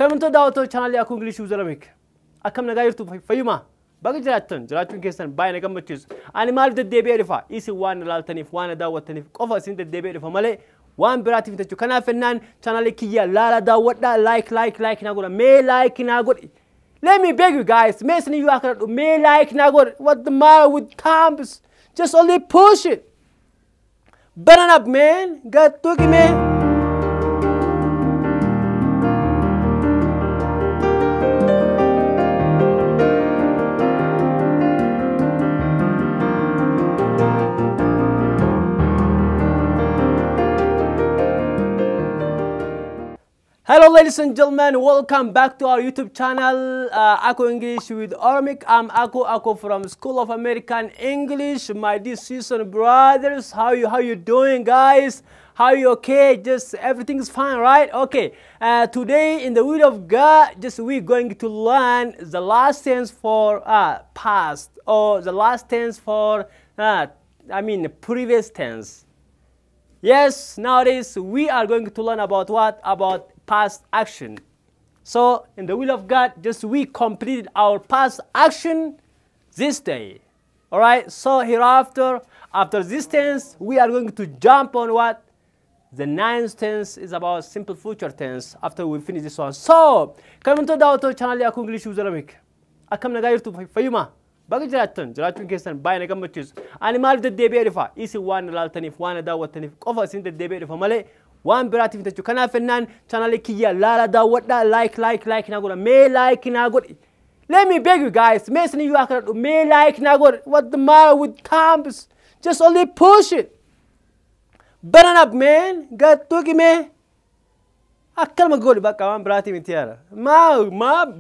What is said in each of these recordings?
Kaminto daawwatoo channel Akka Ingilizii Oromic. Akkam nagaa jirtu fayyuma. Baga jiraachuun keessan baay'ee na gammachiisu. Ani maal deddeebi'ee dhufa? Isin waan ilaaltaniif, waan daawwattaniif qofa isin deddeebi'ee dhufa malee waan biraatiif jechuudha. Kanaaf ennaan channel kiyya laala daawwadhaa like na godha. Mee like na godhi. Let me beg you guys. Mee isin iyyuu akka mee like na godhi. What the matter with campus? Just only push it. Burn up, man. Got to man. Hello ladies and gentlemen, welcome back to our YouTube channel, Akka English with Oromic. I'm Ako from School of American English. My dear sisters and brothers, how you doing, guys? How you okay? Just everything's fine, right? Okay. Today in the will of God, we're going to learn the last tense for past, or the last tense for previous tense. Yes, nowadays we are going to learn about what? About past action. So in the will of God, we completed our past action this day. All right. So hereafter, after this tense, we are going to jump on what? The ninth tense is about simple future tense. After we finish this one. So come to the channel Akka Ingilizii Oromic. Akkam nagaa jirtu fayyuma. Baga jiraachuun keessan baay'ee na gammachiisu. Ani maal deddeebi'ee dhufa? Isin waan ilaaltaniif, waan daawwattaniif qofa isin deddeebi'ee dhufa malee waan biraatiif jechuudha. Kanaaf ennaan channel kiyya laala daawwadhaa like na godha. Mee like na godhi. Let me beg you guys. Mee isin iyyuu akka mee like na godhi. What the matter with campus? Just only push it. Burn up, man. Got to man. Akkalma godhi bakka waan biraatiif miti yaara.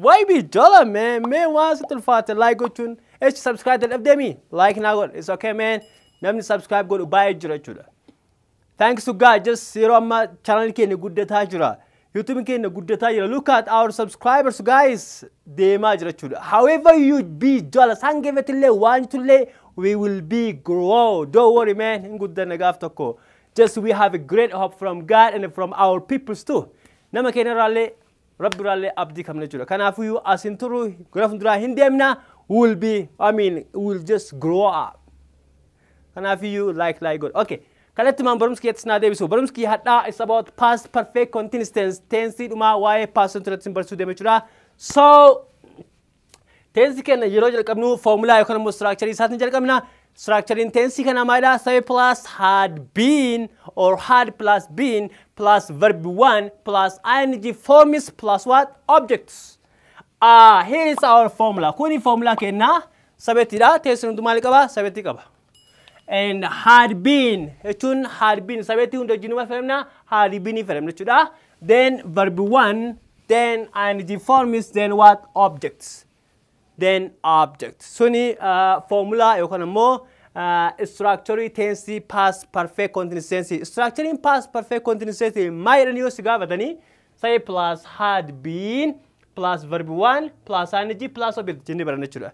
Why be jolly, man? Mee waan si tulfaate like gochuun. Subscribe to Abdii. Like na godhi. It's okay, man. Namni subscribe godhu baay'ee jira jechuudha. Thanks to God, yeroo amma channel keenya guddataa jira. YouTube keenya guddataa jira. Look at our subscribers, guys. Deemaa jira jechuudha. However you be jealous, hangeeffatillee waan tullee we will be grow. Don't worry, man. Hin guddanna gaaf tokko. We have a great hope from God and from our peoples too. Nama keenya irraallee Rabbi irraallee abdii qabna jechuudha. Kanaafuu asin turu gara fuulduraa hin deemna. We'll just grow up. Kanaafuu like good. Okay. Kalatti man barumski yatsna deebisu. Barumski hadda is about past perfect continuous tense. Tense dhuma waa'ee past continuous barsu deemee jira. So tense kana yeroo jalqabnu formula yookaan immoo structure isaatiin jalqabna. Structuring tense kana maayda say plus had been or had plus been plus verb 1 plus ing forms plus what? Objects. Here is our formula. Kuni formula kenna sabetida tense hundu maali qaba? Sabeti qaba. And had been, sabeti hunda jinuma fahamna, had been fahamna chuda. Then verb 1, then ing forms, then what? Objects. Then objects. Suni formula yokana mo structuring tense past perfect continuous tense. Structuring past perfect continuous tense mayra niyo sigavatani. Say plus had been plus verb 1 plus ing plus object jinni barana chuda.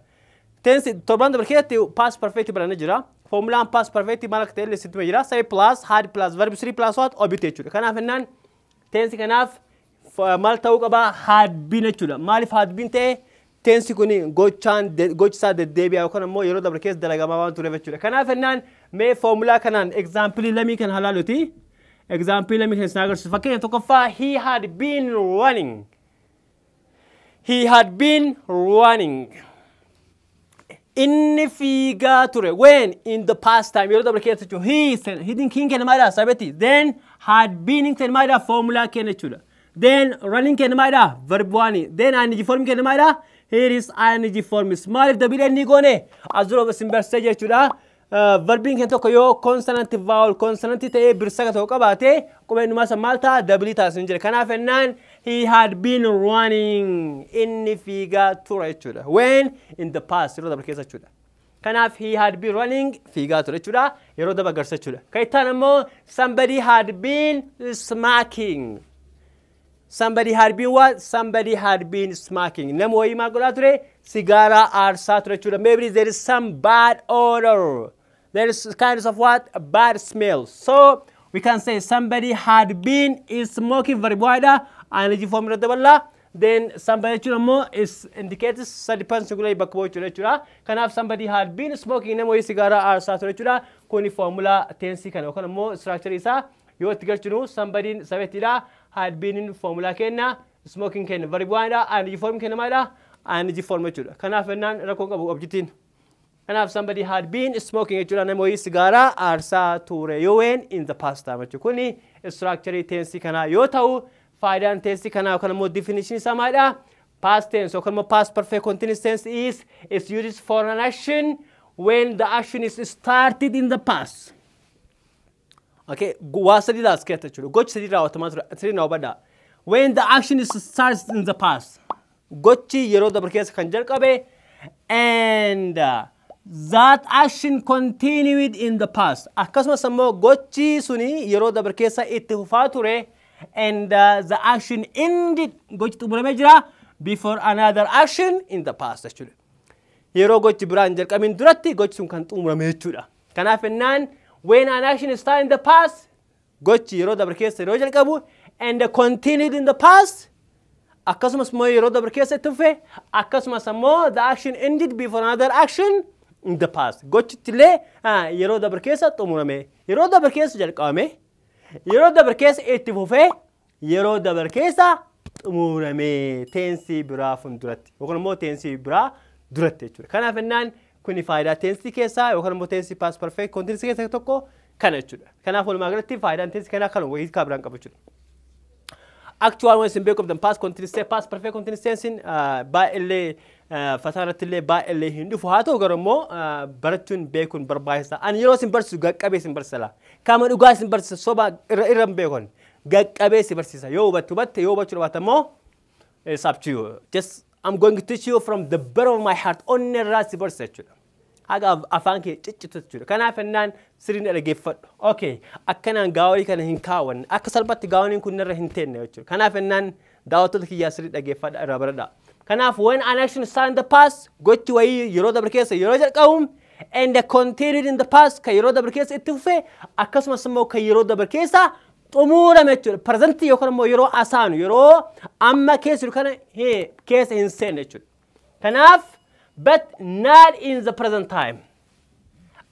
Tense torbanda barkete past perfect barana jira. Formula past perfect malak tele situ jira. Say plus had plus verb 3 plus what? Object chuda. Kanaf ennan tense kanaf mal tau qaba had been chuda. Malif had been te tense kuni gochsa deddeebi'a yookaan immoo yeroo dabre keessa dalagamaa waan tureef jechuudha. Kanaaf ennaan mee formula kanaan example lamii kan halaaluti. Example lamii kan isin agarsiisu. Fakkeenya tokkoffaa he had been running. He had been running. Inni fiigaa ture. When? In the past time. Yeroo dabre keessa jechuudha. He said, he kenna maayidha sabeti. Then had been kenna maayidha formula kenna jechuudha. Then running kenna maayidha verb 1. Then ing form kenna maayidha. Here is ing forms. Maalif dabile ni gone azuro simberse jechuudha. Verbing kan tokko yoo consonant vowel consonant ta'ee birsaga ta'uu qabaate qubeenuma malta dabili taasisan jira. Kanaaf ennaan he had been running inni fiigaa ture jechuudha. When? In the past. Yeroo dabre keessa jechuudha. Kanaaf he had been running fiigaa ture jechuudha. Yeroo dabre garsa jechuudha. Kaitaan ammoo somebody had been smoking. Somebody had been what? Somebody had been smoking. Namo ima godha sigara aarsaa ture jechuudha. Maybe there is some bad odor. There is kinds of what? A bad smell. So we can say somebody had been smoking very wide. Ing form daballa. then somebody is indicates sadipan singular bakbo chura. Kanaf somebody had been smoking nemo sigara ar satura kuni formula tensi kana kana mo structure isa yo tigar chunu somebody sabetira had been in formula kenna smoking ken very wide and you form kenna mada and you form chura. Kanaf nan rakong abu objectin. Kanaf somebody had been smoking chura nemo sigara ar satura yoen in the past time kuni structure tensi kana yo tau faydaan tensi kana kana mo definition samada past tense or kana past perfect continuous tense is used for an action when the action is started in the past. Okay, wasadi das keta chulo gochi sadira automatic three no bada when the action is started in the past gochi yero da barkes kanjar kabe and that action continued in the past akasma samo gochi suni yero da barkesa ittifature and the action ended before another action in the past actually. Yero gochi branjal kamin durati gochi sun kan tumurame chuda. Kanafenan when an action is started in the past gochi yero da barkesa rojal kabu and continued in the past akasmas mo yero da barkesa tufe akasmas mo the action ended before another action in the past. Gochi tile yero da barkesa tumurame yero da barkesa jal kame yero da barkesa ittifufe yero da barkesa tumurame tensi bra fundurati yokon mo tensi bra durate chura kana fennan kuni fayda tensi kesa yokon mo tensi past perfect continuous kesa tokko kana chura kana fol magrati fayda tensi kana kan wo kabran kabuchura actual when symbol of the past continuous past perfect continuous tense in ba elle fasarat elle ba elle hindu fuhato garomo baratun bekun barbaisa an yero sim barsu gaqabe sim barsala kama duga sim barsa soba iram bekon gaqabe sim barsisa yo batubat yo bachurbatamo it's up to you. Just I'm going to teach you from the bottom of my heart on rasi barsa aga Afaan ke ciccitu kana fennan sirin da gefat okay akana gawi kana hinkawan akasalbati gawnin kunna hintenne kana fennan dawatul ki yasri da gefat rabarada kana when an action started in the past gochi way yero da barkesa yero jal qawm and continued in the past ka yero da barkesa ittufe akasma samo ka yero da barkesa tumura mechu present yokon mo yero asanu yero amma kesu kana he case insane kanaf but not in the present time.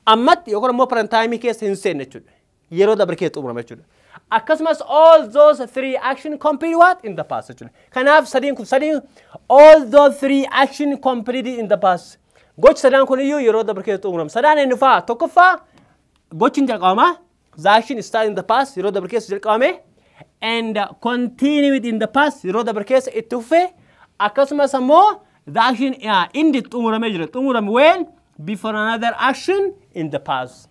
Amat yokon mo present time case insane chud. Yero da barket umra chud. Akasmas all those three action complete what in the past chud. Kanaf studying all those three action completed in the past. Goch sadan kun yu yero da barket umra. Sadan enfa tokofa gochin jaqama the action started in the past yero da barket jaqame and continued in the past yero da barket itufe akasmas mo the action ended when before another action in the past.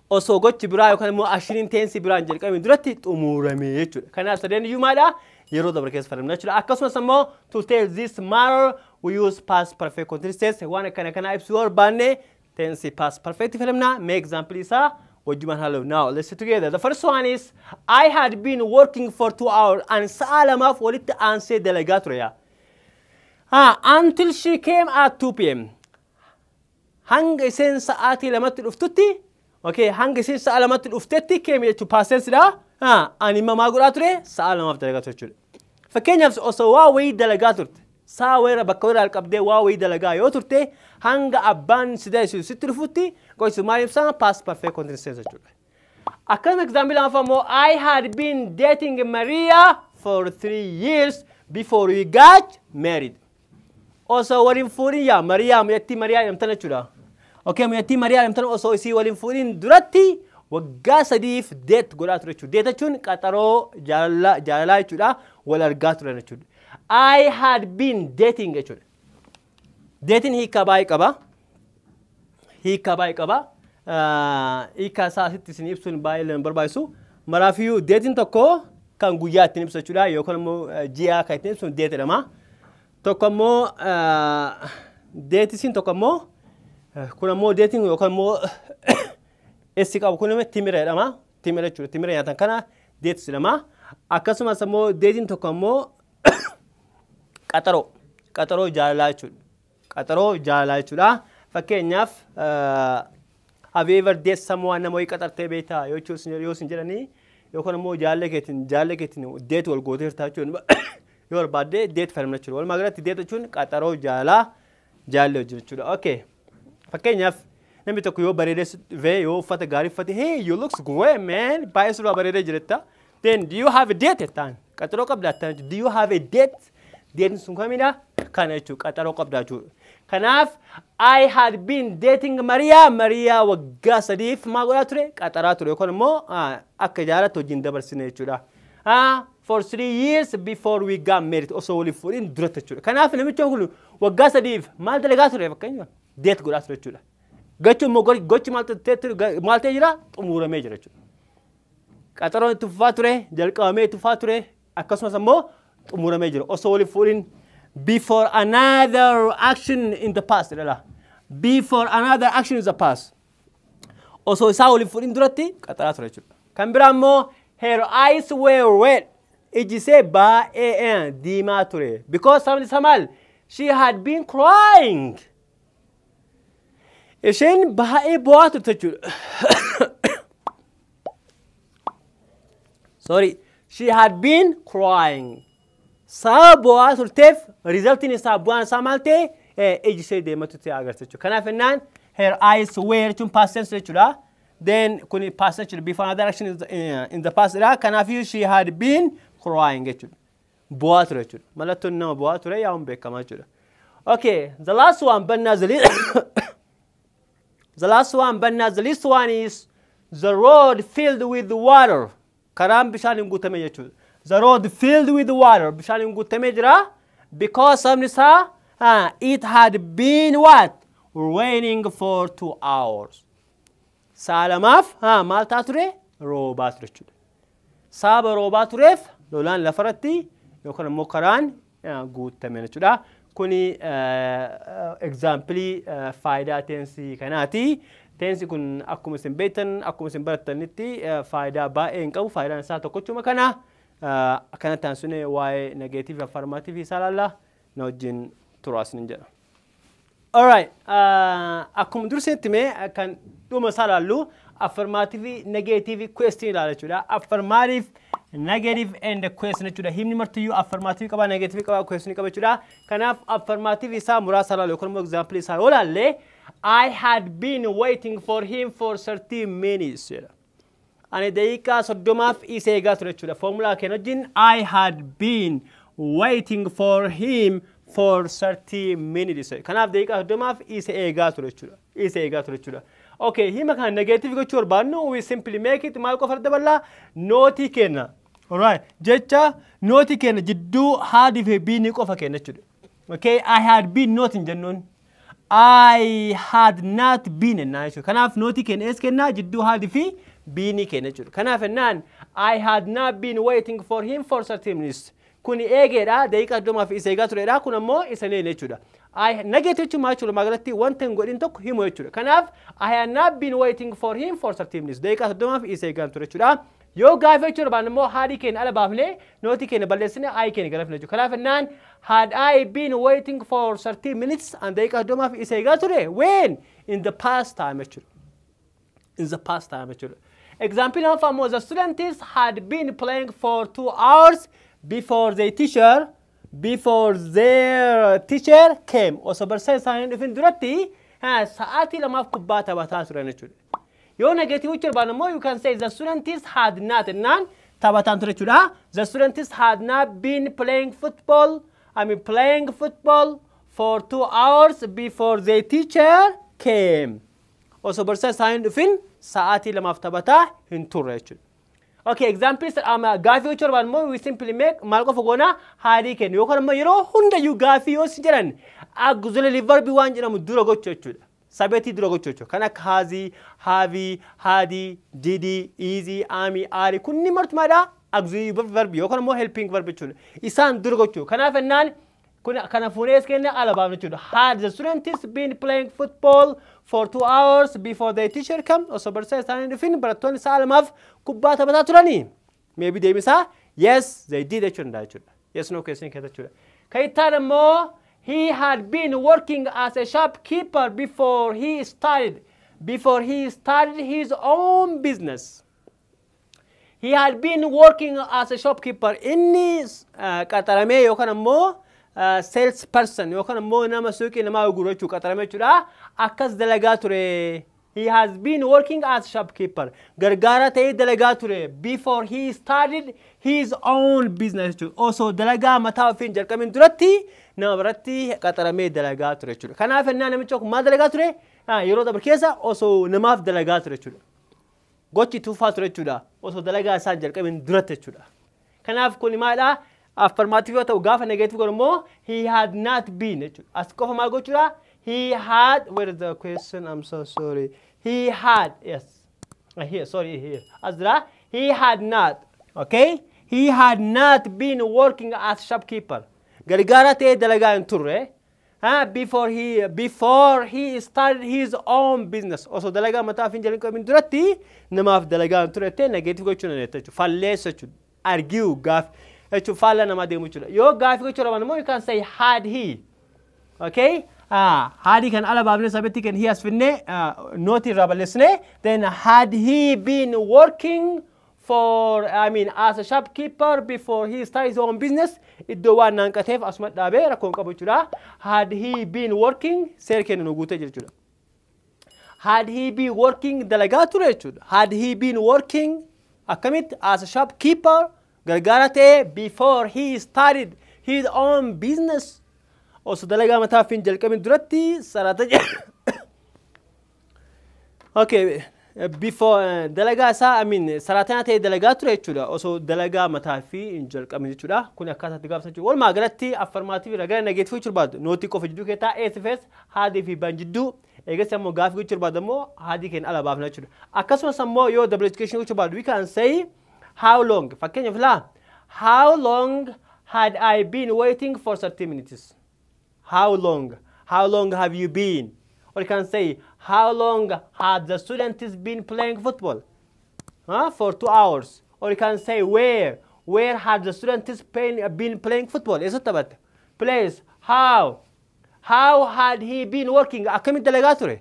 Also got to bra kan mo action intense bra anjel kamin durati tumurame yechu kana saden yumada yero da barkes faram natural akasma samo to tell this matter we use past perfect continuous tense one kana ibsur banne tense past perfect faramna make example isa wajuman hello. Now let's see together. The first one is I had been working for 2 hours and salama for it answer delegatoria until she came at 2 p.m. Hanga sen saati lamatul uftuti. Okay, hanga sen saati lamatul uftati came to past tense da. Anima magurature saalama delegator chul. Fakenya also wawi delegator. Sawera bakora alqabde wawi delegayo turte hanga abban sidai sitrifuti go sumari sa past perfect continuous tense chul. Akam example afamo I had been dating Maria for 3 years before we got married. Also walin furia Maria yatti Maria yamtana chula. Okay yatti Maria yamtana also isi walin furin durati wagga sadif det golat rechu deta chun qataro jalala chula wal argat rechu. I had been dating chula. Dating hi kabai kaba ika sa sitisini ibsun bailen barbaisu marafiu dating tokko kan guyat nibsa chula yokon mo jia kaitin sun date lama tokomo dating tokomo kuna mo dating yokon mo esika kuna me timire lama timire chula timire yatan kana date silama akasuma samo dating tokomo qataro jalala chula fakkenyaf have you ever dated someone na moy qatarte beta yo sinjerani yokon mo jalle ketin date wal goter ta chun yoo barbaadde deet fayyadamna jechuudha. Walumaa galatti deet jechuun qaxaroo jaallee hojii jechuudha. Okay. Fakkeenyaaf namni tokko yoo bareedee dhufee yoo uffata gaarii uffate, hey you looks great man, baay'ee suuraa bareedee jirta. Then do you have a date jettaan? Qaxaroo qabdaa jettaan. Do you have a date? Deetiin sun kamidha? Kana jechuudha. Qaxaroo qabdaa jechuudha. Kanaaf I had been dating Maria. Maria waggaa sadiif maal godhaa ture? Qaxaraa ture. Yookaan immoo akka jaalatti hojiin dabarsine jechuudha. For 3 years before we got married. Osoo waliif fuudhin duratti jechuudha. Kanaaf namichi kun waggaa sadiif maal dalagaa ture fakkeenyaaf? Deet godhaa ture jechuudha. Gachuun immoo gochi maal ta'ee jira? Xumuramee jira jechuudha. Qaxaroon itti fufaa ture, jalqabamee itti fufaa ture, akkasumas immoo xumuramee jira. Osoo waliif fuudhin before another action in the past. Before another action in the past. Osoo isaa waliif fuudhin duratti qaxaraa ture jechuudha. Kan biraa immoo her eyes were red. Iji ishee baay'ee diimaa ture. Because sabni isaa maal? She had been crying. Isheen baay'ee boo'aa turte jechuudha. Sorry. She had been crying. Sababa boo'aa turteef resultiin isaa bu'aan isaa maal ta'e? Iji ishee deemaa turte agarsiisa jechuudha. Kanaaf jennaan her eyes were jechuun past tense jechuudha. Then kuni past tense before another action in the past dha. Kanaafiyyuu she had been crying jechuudha. Boo'aa ture jechuudha. Mallattoon nama boo'aa ture yaa'uun beekamaa jechuudha. Okay, the last one but not the least. The last one but not the least one is the road filled with water. Karaan bishaan guutame jechuudha. The road filled with water. Bishaan guutame jira. Because sabni isaa it had been what? Raining for 2 hours. Saalamaaf maal taa ture? Roobaa ture jechuudha. Sababa roobaa tureef lolaan lafarratti yookaan immoo karaan guutame jechuudha. Kuni example faayidaa tensii kanaati. Tensi kun akkuma isin beektan, akkuma isin barattanitti faayidaa baay'ee hin qabu. Faayidaan isaa tokkochuma kana. Akkana taasisne waa'ee negative affirmative isaa laalla na wajjin turaasin jedha. Alright, akkuma durseetti mee kan dhuma isaa laallu affirmative negative question ilaala jechuudha. Affirmative negative and question jechuudha. Himni martiyyuu affirmative qaba, negative qaba, question qaba jechuudha. Kanaaf affirmative isaa muraasa laalu yookaan immoo example isaa yoo laalle I had been waiting for him for 30 minutes jedha. Ani daqiiqaa 30 isa eegaa ture jechuudha. Formula keenya wajjin I had been waiting for him for 30 minutes. Kanaaf daqiiqaa 30 isa eegaa ture jechuudha. Isa eegaa ture jechuudha. Okay, hima kan negative gochuu barbaadnu we simply make it maal qofa daballa nootii kenna. Alright, jecha nootii kenna jidduu had fi been qofa kenna jechuudha. Okay, I had been not in jennuun. I had not been in jechuudha. Kanaaf nootii kenna es kenna jidduu had fi been kenna jechuudha. Kanaaf ennaan I had not been waiting for him for 30 minutes. Kuni eegeedha daqiiqaa 30 isa eegaa turedha. Kun ammoo isa leene jechuudha. I negative jechuun maal jechuudha magaalatti wanta hin godhin tokko himu jechuudha. Kanaaf I had not been waiting for him for 30 minutes. Daqiiqaa 30 isa eegaa ture jechuudha. Yoo gaafii jechuudha baan immoo haadii keenya ala baafne nootii keenya balleessine I keenya galafne jechuudha. Kanaaf ennaan had I been waiting for 30 minutes and daqiiqaa 30 isa eegaa ture when in the past time jechuudha. In the past time jechuudha. Example of the students had been playing for 2 hours before their teacher came. Osoo barsiisaan isaanii dhufin duratti sa'aatii lamaaf kubbaa taphataa turan jechuudha. Yoo negative jechuudha baan immoo you can say the students had not ennaan taphataan ture jechuudha. The students had not been playing football for 2 hours before their teacher came. Osoo barsiisaan isaanii dhufin sa'aatii lamaaf taphataa hin turre jechuudha. Okay, examples gaafii jechuudha baan immoo we simply make maal qofa goona haadii kennu yookaan immoo yeroo hundayyuu gaafii yoo si jedhan auxiliary verb waan jedhamu dura gochuu jechuudha. Sabeetii dura gochuu jechuudha. Kan akka haazii, haavii, haadii, didii, iizii, aamii, aarii kunni martumaadha auxiliary verb yookaan immoo helping verb jechuudha. Isaan dura gochuu. Kanaaf ennaan kana fuunee es kenna ala baafne jechuudha. Had the students been playing football for 2 hours before the teacher come? Osoo barsiisaan isaanii dhufin barattoonni sa'a lamaaf kubbaa taphataa turanii. Maybe deebisaa yes they did jechuudha. Yes no question keessa jechuudha. Kayitaan immoo he had been working as a shopkeeper before he started his own business. he had been working as a shopkeeper. Inni qaxarame yookaan ammoo sales person yookaan ammoo nama suuqii nama gurgurachuu qaxarame jechuudha. Akkas dalagaa ture. He has been working as a shopkeeper. Gargaara ta'ee dalagaa ture before he started his own business. Also dalagaa mataa ofiin jalqabin duratti nama biratti qaxaramee dalagaa ture jechuudha. Kanaaf ennaa namicha maal dalagaa ture? Yeroo dabar keessa osoo namaaf dalagaa ture jechuudha. Gochi tuufaa ture jechuudha. Osoo dalagaa isaan jalqabin duratti jechuudha. Kanaaf kun maalidha? Affirmative yoo ta'u gaafa negative godhu immoo he had not been jechuudha. As qofa maal gochuudha? He had, where is the question? I'm so sorry. He had, yes. Here, sorry, here. Azra, he had not, okay? He had not been working as shopkeeper. Gargaara ta'ee dalagaa hin turre. Before he started his own business. Also dalagaa mataa ofiin jalqabin duratti namaaf dalagaa hin turre ta'e negative gochuun ni jechuudha. Falleessa jechuudha. Argue gaaf jechuudha. Faalla namaa deemu jechuudha. Yoo gaaf gochuu dhaban immoo you can say had he. Okay? Had can ala baabne sabatti can he has finne noti rabalesne. Then had he been working for, as a shopkeeper before he started his own business, iddo waan nanqateef asuma dhaabe rakkoon qabu jechuudha. Had he been working, seer kennu nu guute jechuudha. Had he been working dalagaa ture jechuudha. Had he been working akkamit as a shopkeeper gargaara ta'e before he started his own business. Also dalagaa mataa ofiin jalqabin duratti sarata okay. Before dalagaa isaa saratana ta'e dalagaa ture jechuudha. Osoo dalagaa mataa fi hin jalqabin jechuudha. Kun akkaasaatti gaafsan jechuudha. Walumaa galatti affirmative ragana negative jechuu barbaadu. Nootii qofa jidduu keessaa ASFS haadii fi ban jidduu eegas ammoo gaafii jechuu barbaadu ammoo haadii keenya ala baafna jechuudha. Akkasumas ammoo yoo double education jechuu barbaadu we can say how long. Fakkeenyaaf laa how long had I been waiting for 30 minutes? How long? How long have you been? Or you can say, how long had the students been playing football? For 2 hours. Or you can say, where? Where had the students been playing football? Is it about place? How? How had he been working? Akkamit dalagaa ture?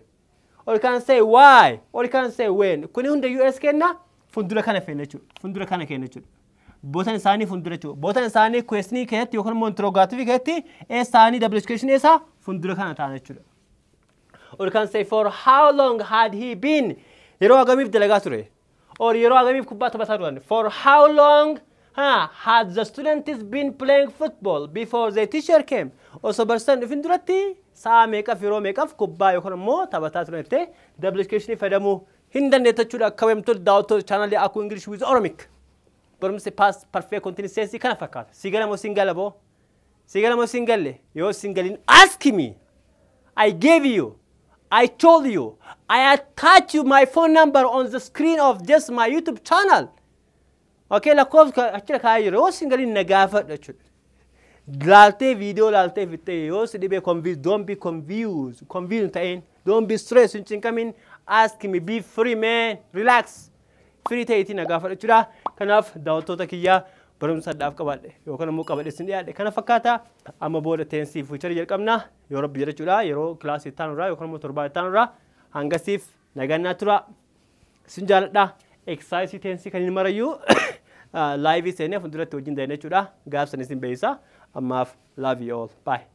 Or you can say, why? Or you can say, when? Kuni hunda US kenna fundura kana feene jechuudha. Fundura kana kenna jechuudha. Botan isaanii fundura jechuudha. Botan isaanii questionii keessatti yookaan immoo interrogative keessatti isaanii double education isa fundura kana ta'an jechuudha. Or you can say for how long had he been? Yeroo agamiif dalagaa ture? Or yeroo agamiif kubbaa taphataa turan? For how long had the students been playing football before the teacher came? Also barsiisaan dhufin duratti sa'a meeqaf yeroo meeqaf kubbaa yookaan immoo taphataa turan jettee double education fayyadamuu hin dandeetta jechuudha. Akka beektoota daawwattoota chaanalii Akka English with Oromic. Barumsi past perfect continuous tense kana fakkaata. Sigala moo singala boo? Sigala moo singalle? Yoo singalin ask me. I gave you. I told you. I attached you my phone number on the screen of just my YouTube channel. Okay, lakkoofsa achira kaa'ee jiru. Yoo singalin na gaafadha jechuudha. Laaltee video laaltee fittee yoo si dhibee confused. Don't be confused. Confused ta'een. Don't be stressed. Hin cinqamin. Ask me. Be free man. Relax. Free ta'eetii na gaafadha jechuudha. Kanaaf daawwattoota kiyyaa barumsa addaaf qabadhe yookaan immoo qabadhe sin dhiyaadhe kana fakkaata. Amma booda tensii fuucharii jalqabna yoo rabbi jedha jechuudha. Yeroo kilaasii ittaanurraa yookaan immoo torbaa ittaanurraa hangasiif nagannaa tura. Sin jaaladha. Exercise tensii kan hin marayyuu live seenee fuulduratti wajjin daynee jechuudha. Gaafsan isin beeysa. Ammaaf love you all. Bye.